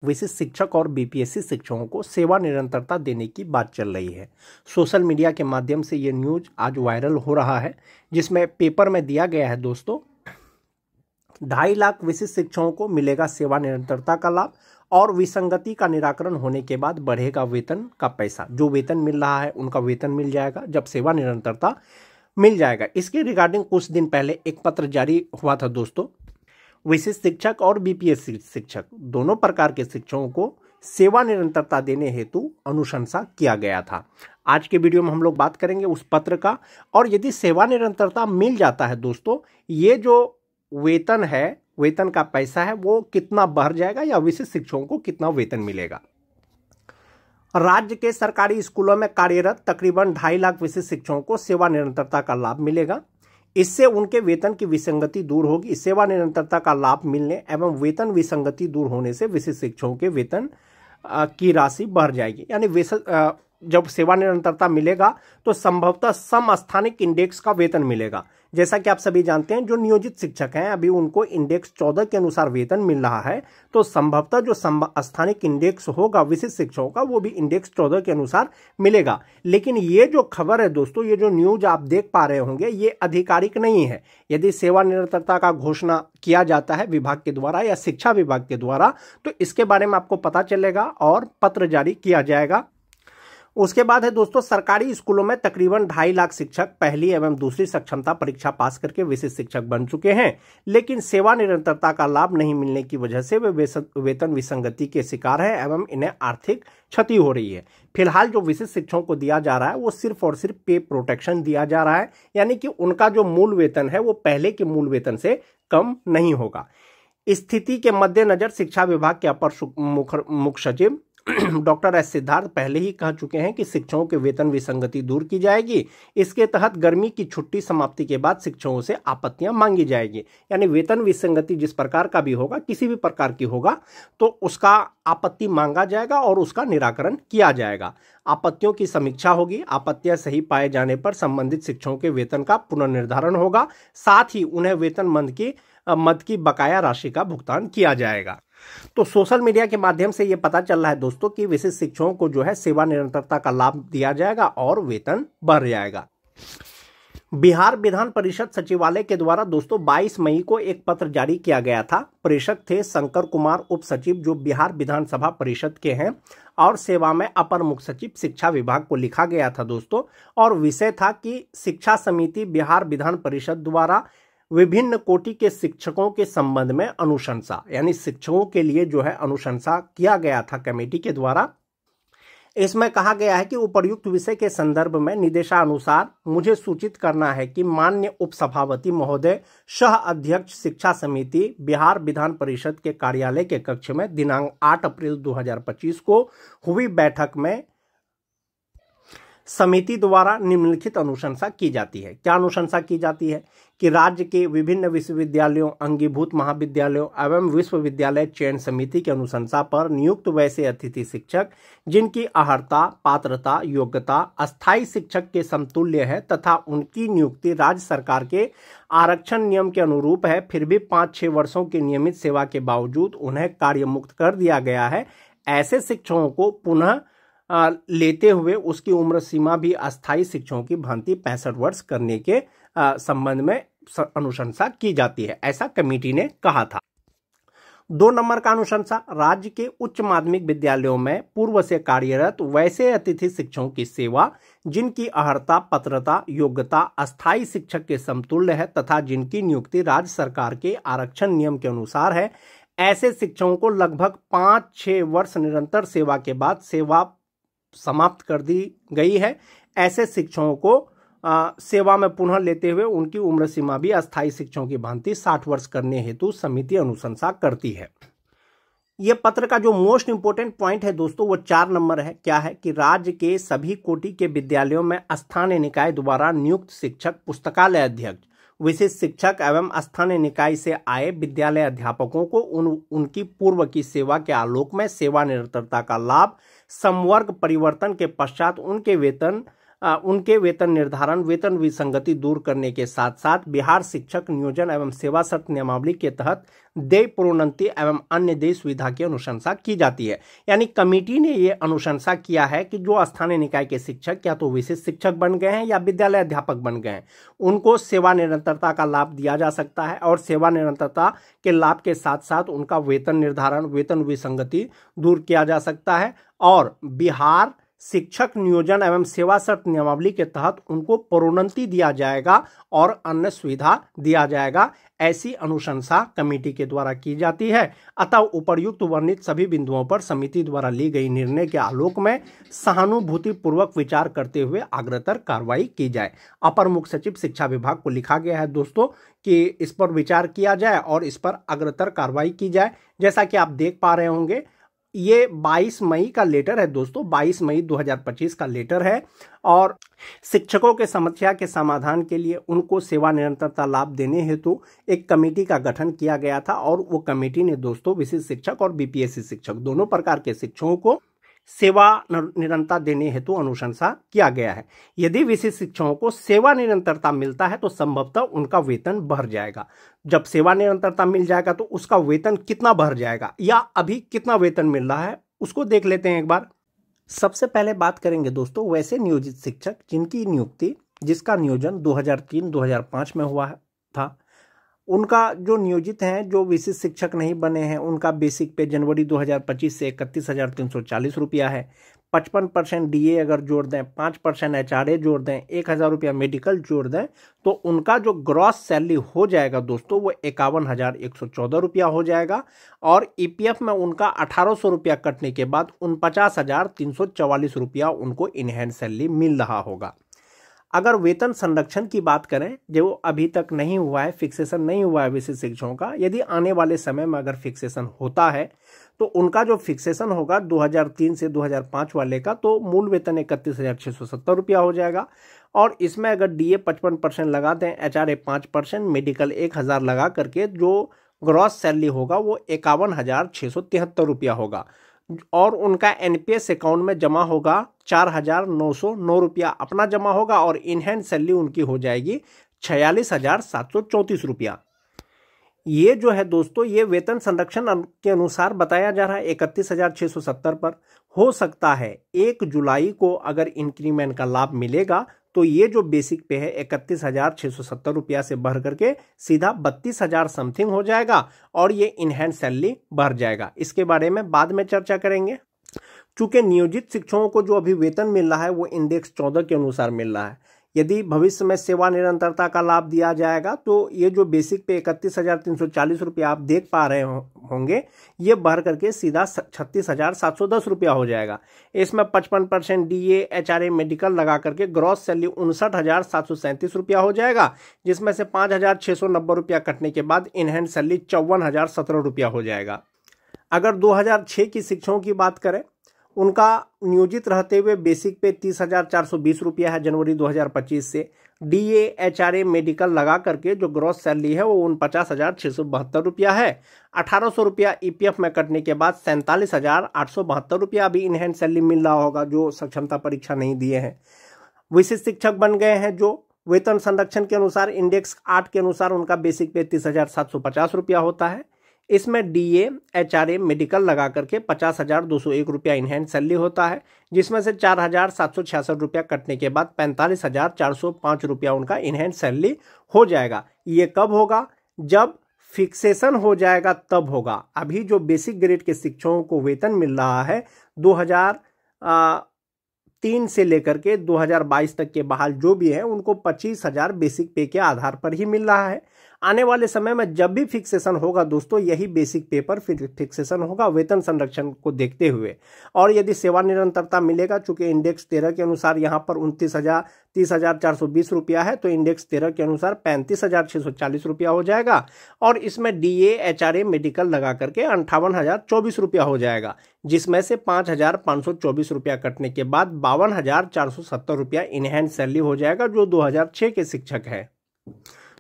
विशिष्ट शिक्षक और बीपीएससी शिक्षकों को सेवा निरंतरता देने की बात चल रही है। सोशल मीडिया के माध्यम से ये न्यूज आज वायरल हो रहा है, जिसमें पेपर में दिया गया है दोस्तों 2.5 लाख विशिष्ट शिक्षकों को मिलेगा सेवा निरंतरता का लाभ और विसंगति का निराकरण होने के बाद बढ़ेगा वेतन का पैसा। जो वेतन मिल रहा है उनका वेतन मिल जाएगा जब सेवा निरंतरता मिल जाएगा। इसके रिगार्डिंग कुछ दिन पहले एक पत्र जारी हुआ था दोस्तों। विशिष्ट शिक्षक और बीपीएससी शिक्षक दोनों प्रकार के शिक्षकों को सेवा निरंतरता देने हेतु अनुशंसा किया गया था। आज के वीडियो में हम लोग बात करेंगे उस पत्र का, और यदि सेवा निरंतरता मिल जाता है दोस्तों, ये जो वेतन है, वेतन का पैसा है, वो कितना बढ़ जाएगा या विशिष्ट शिक्षकों को कितना वेतन मिलेगा। राज्य के सरकारी स्कूलों में कार्यरत तकरीबन 2.5 लाख विशिष्ट शिक्षकों को सेवा निरंतरता का लाभ मिलेगा। इससे उनके वेतन की विसंगति दूर होगी। सेवा निरंतरता का लाभ मिलने एवं वेतन विसंगति दूर होने से विशिष्ट शिक्षकों के वेतन की राशि बढ़ जाएगी। यानी जब सेवा निरंतरता मिलेगा तो संभवतः समस्थानिक इंडेक्स का वेतन मिलेगा। जैसा कि आप सभी जानते हैं, जो नियोजित शिक्षक हैं अभी उनको इंडेक्स 14 के अनुसार वेतन मिल रहा है, तो संभवतः जो स्थानिक इंडेक्स होगा विशिष्ट शिक्षकों का, वो भी इंडेक्स 14 के अनुसार मिलेगा। लेकिन ये जो खबर है दोस्तों, ये जो न्यूज आप देख पा रहे होंगे, ये आधिकारिक नहीं है। यदि सेवा निरंतरता का घोषणा किया जाता है विभाग के द्वारा या शिक्षा विभाग के द्वारा, तो इसके बारे में आपको पता चलेगा और पत्र जारी किया जाएगा। उसके बाद है दोस्तों, सरकारी स्कूलों में तकरीबन 2.5 लाख शिक्षक पहली एवं दूसरी सक्षमता परीक्षा पास करके विशिष्ट शिक्षक बन चुके हैं, लेकिन सेवा निरंतरता का लाभ नहीं मिलने की वजह से वे वेतन विसंगति के शिकार हैं एवं इन्हें आर्थिक क्षति हो रही है। फिलहाल जो विशिष्ट शिक्षकों को दिया जा रहा है वो सिर्फ और सिर्फ पे प्रोटेक्शन दिया जा रहा है, यानी कि उनका जो मूल वेतन है वो पहले के मूल वेतन से कम नहीं होगा। स्थिति के मद्देनजर शिक्षा विभाग के अपर मुख्य सचिव डॉक्टर एस सिद्धार्थ पहले ही कह चुके हैं कि शिक्षकों के वेतन विसंगति दूर की जाएगी। इसके तहत गर्मी की छुट्टी समाप्ति के बाद शिक्षकों से आपत्तियां मांगी जाएगी। यानी वेतन विसंगति जिस प्रकार का भी होगा, किसी भी प्रकार की होगा, तो उसका आपत्ति मांगा जाएगा और उसका निराकरण किया जाएगा। आपत्तियों की समीक्षा होगी। आपत्तियां सही पाए जाने पर संबंधित शिक्षकों के वेतन का पुनर्निर्धारण होगा। साथ ही उन्हें वेतन मद की बकाया राशि का भुगतान किया जाएगा। तो सोशल मीडिया के माध्यम से यह पता चल रहा है दोस्तों कि विशिष्ट शिक्षकों को जो है सेवा निरंतरता का लाभ दिया जाएगा और वेतन बढ़ जाएगा। बिहार विधान परिषद सचिवालय के द्वारा दोस्तों 22 मई को एक पत्र जारी किया गया था। प्रेषक थे शंकर कुमार उप सचिव, जो बिहार विधानसभा परिषद के हैं, और सेवा में अपर मुख्य सचिव शिक्षा विभाग को लिखा गया था दोस्तों। और विषय था कि शिक्षा समिति बिहार विधान परिषद द्वारा विभिन्न कोटि के शिक्षकों के संबंध में अनुशंसा, यानी शिक्षकों के लिए जो है अनुशंसा किया गया था कमेटी के द्वारा। इसमें कहा गया है कि उपर्युक्त विषय के संदर्भ में निर्देशानुसार मुझे सूचित करना है कि माननीय उपसभापति महोदय सह अध्यक्ष शिक्षा समिति बिहार विधान परिषद के कार्यालय के कक्ष में दिनांक 8 अप्रैल 2025 को हुई बैठक में समिति द्वारा निम्नलिखित अनुशंसा की जाती है। क्या अनुशंसा की जाती है कि राज्य के विभिन्न विश्वविद्यालयों, अंगीभूत महाविद्यालयों एवं विश्वविद्यालय चयन समिति की अनुशंसा पर नियुक्त वैसे अतिथि शिक्षक जिनकी अर्हता, पात्रता, योग्यता अस्थायी शिक्षक के समतुल्य है तथा उनकी नियुक्ति राज्य सरकार के आरक्षण नियम के अनुरूप है, फिर भी 5-6 वर्षों की नियमित सेवा के बावजूद उन्हें कार्य मुक्त कर दिया गया है, ऐसे शिक्षकों को पुनः लेते हुए उसकी उम्र सीमा भी अस्थायी शिक्षकों की भांति 65 वर्ष करने के संबंध में अनुशंसा की जाती है, ऐसा कमेटी ने कहा था। 2 नंबर का अनुशंसा, राज्य के उच्च माध्यमिक विद्यालयों में पूर्व से कार्यरत वैसे अतिथि शिक्षकों की सेवा जिनकी अर्हता, पात्रता, योग्यता अस्थायी शिक्षक के समतुल्य है तथा जिनकी नियुक्ति राज्य सरकार के आरक्षण नियम के अनुसार है, ऐसे शिक्षकों को लगभग 5-6 वर्ष निरंतर सेवा के बाद सेवा समाप्त कर दी गई है। ऐसे शिक्षकों को सेवा में पुनः लेते हुए उनकी उम्र सीमा भी अस्थायी शिक्षकों की भांति 60 वर्ष करने हेतु समिति अनुशंसा करती है। यह पत्र का जो मोस्ट इंपोर्टेंट पॉइंट है दोस्तों वो 4 नंबर है। क्या है कि राज्य के सभी कोटि के विद्यालयों में स्थानीय निकाय द्वारा नियुक्त शिक्षक, पुस्तकालय अध्यक्ष, विशिष्ट शिक्षक एवं स्थानीय निकाय से आए विद्यालय अध्यापकों को उनकी पूर्व की सेवा के आलोक में सेवा निरंतरता का लाभ समवर्ग परिवर्तन के पश्चात उनके वेतन उनके वेतन निर्धारण, वेतन विसंगति दूर करने के साथ साथ बिहार शिक्षक नियोजन एवं सेवा शर्त नियमावली के तहत देय प्रोन्नति एवं अन्य देय सुविधा की अनुशंसा की जाती है। यानी कमेटी ने ये अनुशंसा किया है कि जो स्थानीय निकाय के शिक्षक या तो विशिष्ट शिक्षक बन गए हैं या विद्यालय अध्यापक बन गए हैं, उनको सेवा निरंतरता का लाभ दिया जा सकता है और सेवा निरंतरता के लाभ के साथ साथ उनका वेतन निर्धारण, वेतन विसंगति दूर किया जा सकता है और बिहार शिक्षक नियोजन एवं सेवा शर्त नियमावली के तहत उनको प्रोन्नति दिया जाएगा और अन्य सुविधा दिया जाएगा। ऐसी अनुशंसा कमेटी के द्वारा की जाती है। अतः उपर्युक्त वर्णित सभी बिंदुओं पर समिति द्वारा ली गई निर्णय के आलोक में सहानुभूति पूर्वक विचार करते हुए अग्रतर कार्रवाई की जाए। अपर मुख्य सचिव शिक्षा विभाग को लिखा गया है दोस्तों कि इस पर विचार किया जाए और इस पर अग्रतर कार्रवाई की जाए। जैसा कि आप देख पा रहे होंगे, ये 22 मई का लेटर है दोस्तों, 22 मई 2025 का लेटर है और शिक्षकों के समस्या के समाधान के लिए उनको सेवा निरंतरता लाभ देने हेतु एक कमेटी का गठन किया गया था और वो कमेटी ने दोस्तों विशिष्ट शिक्षक और बीपीएससी शिक्षक दोनों प्रकार के शिक्षकों को सेवा निरंतरता देने हेतु अनुशंसा किया गया है। यदि विशिष्ट शिक्षकों को सेवा निरंतरता मिलता है तो संभवतः उनका वेतन बढ़ जाएगा। जब सेवा निरंतरता मिल जाएगा तो उसका वेतन कितना बढ़ जाएगा या अभी कितना वेतन मिल रहा है उसको देख लेते हैं एक बार। सबसे पहले बात करेंगे दोस्तों वैसे नियोजित शिक्षक जिनकी नियुक्ति, जिसका नियोजन 2003-2005 में हुआ था, उनका जो नियोजित हैं, जो विशिष्ट शिक्षक नहीं बने हैं, उनका बेसिक पे जनवरी 2025 से 31,340 रुपया है। 55% डीए अगर जोड़ दें, 5% एचआरए जोड़ दें, 1,000 रुपया मेडिकल जोड़ दें तो उनका जो ग्रॉस सैलरी हो जाएगा दोस्तों वो 51,114 रुपया हो जाएगा और ईपीएफ में उनका 1,800 रुपया कटने के बाद 49,344 रुपया उनको इनहैंड सैलरी मिल रहा होगा। अगर वेतन संरक्षण की बात करें, जो अभी तक नहीं हुआ है, फिक्सेशन नहीं हुआ है विशिष्ट शिक्षकों का, यदि आने वाले समय में अगर फिक्सेशन होता है तो उनका जो फिक्सेशन होगा 2003 से 2005 वाले का, तो मूल वेतन 31,670 रुपया हो जाएगा और इसमें अगर डीए 55% लगा दें, एचआरए 5%, मेडिकल 1,000 लगा करके जो ग्रॉस सैलरी होगा वो 51,673 रुपया होगा और उनका एनपीएस अकाउंट में जमा होगा 4,909 रुपया अपना जमा होगा और इनहैंड सैलरी उनकी हो जाएगी 46,734 रुपया। ये जो है दोस्तों, ये वेतन संरक्षण के अनुसार बताया जा रहा है 31,670 पर। हो सकता है 1 जुलाई को अगर इंक्रीमेंट का लाभ मिलेगा तो ये जो बेसिक पे है 31,670 रुपया से बढ़ करके सीधा 32,000 समथिंग हो जाएगा और ये इनहैंड सैलरी बढ़ जाएगा। इसके बारे में बाद में चर्चा करेंगे। चूंकि नियोजित शिक्षकों को जो अभी वेतन मिल रहा है वो इंडेक्स 14 के अनुसार मिल रहा है। यदि भविष्य में सेवा निरंतरता का लाभ दिया जाएगा तो ये जो बेसिक पे 31,340 रुपया आप देख पा रहे होंगे, ये बढ़ करके सीधा 36,710 रुपया हो जाएगा। इसमें 55% डीए, एचआरए, मेडिकल लगा करके ग्रॉस सैलरी 59,737 रुपया हो जाएगा, जिसमें से 5,690 रुपया कटने के बाद इनहैंड सैलरी 54,017 रुपया हो जाएगा। अगर 2006 की शिक्षकों की बात करें, उनका नियोजित रहते हुए बेसिक पे 30,420 रुपया है जनवरी 2025 से। डीए, एचआरए, मेडिकल लगा करके जो ग्रॉस सैलरी है वो 49,672 रुपया है। 1,800 रुपया ईपीएफ में कटने के बाद 47,872 रुपया अभी इनहैंड सैलरी मिल रहा होगा जो सक्षमता परीक्षा नहीं दिए हैं। विशिष्ट शिक्षक बन गए हैं जो वेतन संरक्षण के अनुसार इंडेक्स 8 के अनुसार उनका बेसिक पे 30,750 रुपया होता है। इसमें डीए, एचआरए, मेडिकल लगा करके 50,201 रुपया इनहैंड सैलरी होता है, जिसमें से 4,766 रुपया कटने के बाद 45,405 रुपया उनका इनहैंड सैलरी हो जाएगा। ये कब होगा? जब फिक्सेशन हो जाएगा तब होगा। अभी जो बेसिक ग्रेड के शिक्षकों को वेतन मिल रहा है 2003 से लेकर के 2022 तक के बहाल जो भी है उनको 25,000 बेसिक पे के आधार पर ही मिल रहा है। आने वाले समय में जब भी फिक्सेशन होगा दोस्तों, यही बेसिक पे पर फिक्सेशन होगा वेतन संरक्षण को देखते हुए। और यदि सेवा निरंतरता मिलेगा, चूंकि इंडेक्स 13 के अनुसार यहाँ पर 30,420 रुपया है, तो इंडेक्स 13 के अनुसार 35,640 रुपया हो जाएगा और इसमें डीए, एचआरए, मेडिकल लगा करके 58,024 रुपया हो जाएगा, जिसमें से 5,524 रुपया कटने के बाद 52,470 रुपया इनहैंड सैलरी हो जाएगा जो 2006 के शिक्षक है।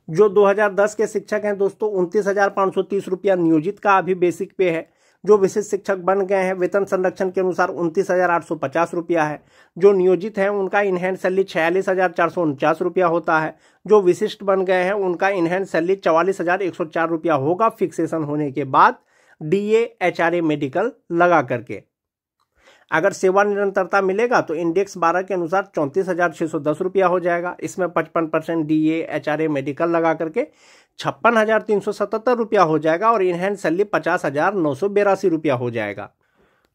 जो 2010 के शिक्षक हैं दोस्तों, 29,530 रुपया नियोजित का अभी बेसिक पे है। जो विशिष्ट शिक्षक बन गए हैं वेतन संरक्षण के अनुसार 29,850 रुपया है। जो नियोजित हैं उनका इनहैंड सैलरी 46,449 रुपया होता है। जो विशिष्ट बन गए हैं उनका इनहैंड सैलरी 44,104 रुपया होगा फिक्सेशन होने के बाद DA HRA मेडिकल लगा करके। अगर सेवा निरंतरता मिलेगा तो इंडेक्स 12 के अनुसार 34,610 रुपया हो जाएगा। इसमें 55% DA HRA मेडिकल लगा करके 56,377 रुपया हो जाएगा और इनहैंड सैलरी 50,982 रुपया हो जाएगा।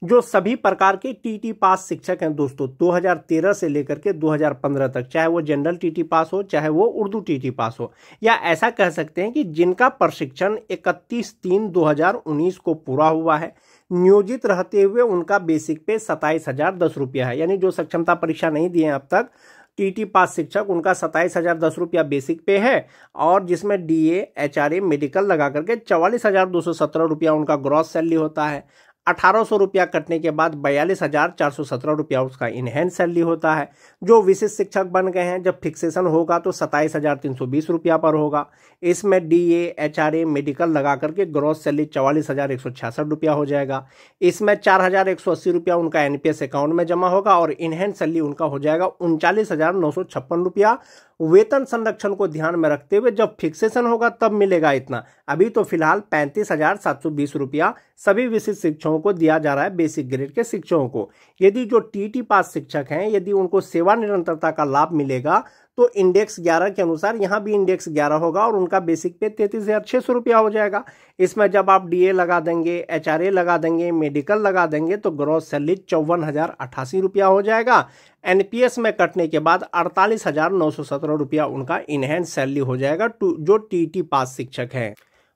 जो सभी प्रकार के TT पास शिक्षक हैं दोस्तों 2013 से लेकर के 2015 तक, चाहे वो जनरल TT पास हो चाहे वो उर्दू TT पास हो, या ऐसा कह सकते हैं कि जिनका प्रशिक्षण 31/3/2019 को पूरा हुआ है, नियोजित रहते हुए उनका बेसिक पे 27,010 रुपया है। यानी जो सक्षमता परीक्षा नहीं दिए हैं अब तक TT पास शिक्षक, उनका 27,010 रुपया बेसिक पे है और जिसमें DA HRA मेडिकल लगा करके 44,217 रुपया उनका ग्रॉस सैलरी होता है। 1,800 रुपया कटने के बाद 42,417 रुपया उसका इनहैंड सैलरी होता है। जो विशिष्ट शिक्षक बन गए हैं जब फिक्सेशन होगा तो 27,320 रुपया पर होगा। इसमें DA HRA मेडिकल लगा करके ग्रॉस सैलरी 44,166 रुपया हो जाएगा। इसमें 4,180 रुपया उनका NPS अकाउंट में जमा होगा और इनहैंड सैलरी उनका हो जाएगा 39,956 रुपया। वेतन संरक्षण को ध्यान में रखते हुए जब फिक्सेशन होगा तब मिलेगा इतना। अभी तो फिलहाल 35,720 रुपया सभी विशिष्ट शिक्षकों को दिया जा रहा है, बेसिक ग्रेड के शिक्षकों को। यदि जो TT पास शिक्षक हैं यदि उनको सेवा निरंतरता का लाभ मिलेगा तो इंडेक्स 11 के अनुसार यहाँ भी इंडेक्स 11 होगा और उनका बेसिक पे 33,600 रुपया हो जाएगा। इसमें जब आप DA लगा देंगे, HRA लगा देंगे, मेडिकल लगा देंगे तो ग्रॉस सैलरी 54,088 रुपया हो जाएगा। NPS में कटने के बाद 48,917 रुपया उनका इनहैंड सैलरी हो जाएगा जो TT पास शिक्षक हैं।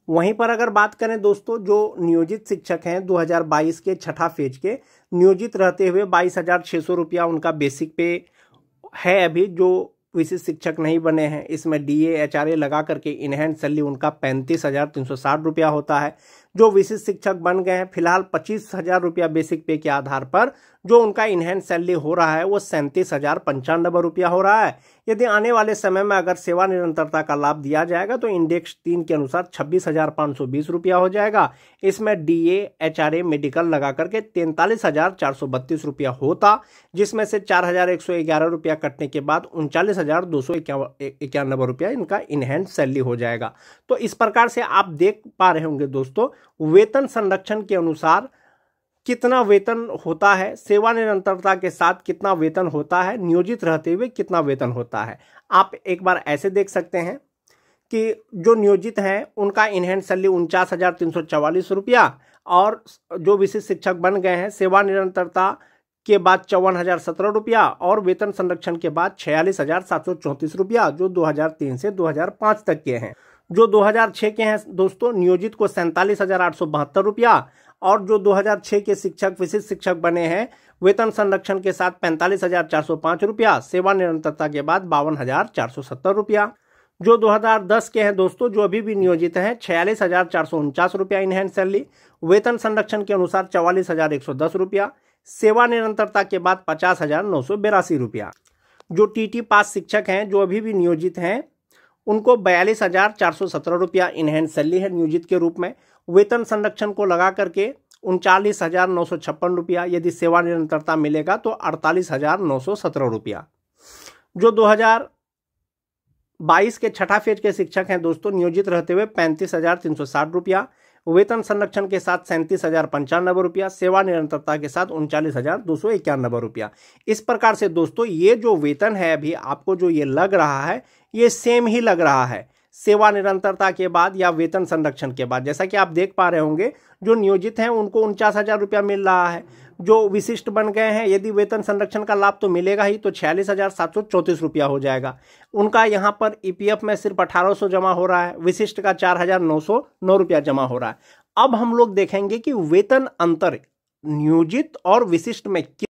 वहीं पर अगर बात करें दोस्तों जो नियोजित शिक्षक हैं 2022 के छठा फेज के, नियोजित रहते हुए 22,600 रुपया उनका बेसिक पे है। अभी जो विशिष्ट शिक्षक नहीं बने हैं इसमें DA HRA लगा करके इनहैंड सैलरी उनका 35,360 रुपया होता है। जो विशिष्ट शिक्षक बन गए हैं फिलहाल 25,000 रुपया बेसिक पे के आधार पर जो उनका इनहैंड सैलरी हो रहा है वो 37,095 रुपया हो रहा है। यदि आने वाले समय में अगर सेवा निरंतरता का लाभ दिया जाएगा तो इंडेक्स 3 के अनुसार 26,520 रुपया हो जाएगा। इसमें DA HRA मेडिकल लगा करके 43,432 रुपया होता, जिसमें से 4,111 रुपया कटने के बाद 39,291 रुपया इनका इनहैंड सैलरी हो जाएगा। तो इस प्रकार से आप देख पा रहे होंगे दोस्तों वेतन संरक्षण के अनुसार कितना वेतन होता है, सेवा निरंतरता के साथ कितना वेतन होता है, नियोजित रहते हुए कितना वेतन होता है। आप एक बार ऐसे देख सकते हैं कि जो नियोजित हैं उनका इनहैंड सैलरी 49,344 रुपया और जो विशिष्ट शिक्षक बन गए हैं सेवा निरंतरता के बाद 54,017 रुपया और वेतन संरक्षण के बाद 46,734 रुपया जो 2003 से 2005 तक के हैं। जो 2006 के हैं दोस्तों नियोजित को 47,872 रुपया और जो 2006 के शिक्षक विशिष्ट शिक्षक बने हैं वेतन संरक्षण के साथ 45,405 रुपया, सेवा निरंतरता के बाद 52,470 रुपया। जो 2010 के हैं दोस्तों जो अभी भी नियोजित हैं 46,449 रुपया इनहैंड सैलरी, वेतन संरक्षण के अनुसार 44,110 रुपया, सेवा निरंतरता के बाद 50,982 रुपया। जो TT पास शिक्षक हैं जो अभी भी नियोजित हैं उनको 42,417 रुपया इनहैंड सैलरी है नियोजित के रूप में। वेतन संरक्षण को लगा करके 39,956 रुपया, यदि सेवा निरंतरता मिलेगा तो 48,917 रुपया। जो 2022 के छठा फेज के शिक्षक हैं दोस्तों नियोजित रहते हुए 35,360 रुपया, वेतन संरक्षण के साथ 37,095 रुपया, सेवा निरंतरता के साथ 39,291 रुपया। इस प्रकार से दोस्तों ये जो वेतन है अभी आपको जो ये लग रहा है ये सेम ही लग रहा है सेवा निरंतरता के बाद या वेतन संरक्षण के बाद। जैसा कि आप देख पा रहे होंगे जो नियोजित हैं उनको 49,000 रुपया मिल रहा है। जो विशिष्ट बन गए हैं यदि वेतन संरक्षण का लाभ तो मिलेगा ही तो 46,734 रुपया हो जाएगा। उनका यहाँ पर EPF में सिर्फ 1,800 जमा हो रहा है, विशिष्ट का 4,909 रुपया जमा हो रहा है। अब हम लोग देखेंगे कि वेतन अंतर नियोजित और विशिष्ट में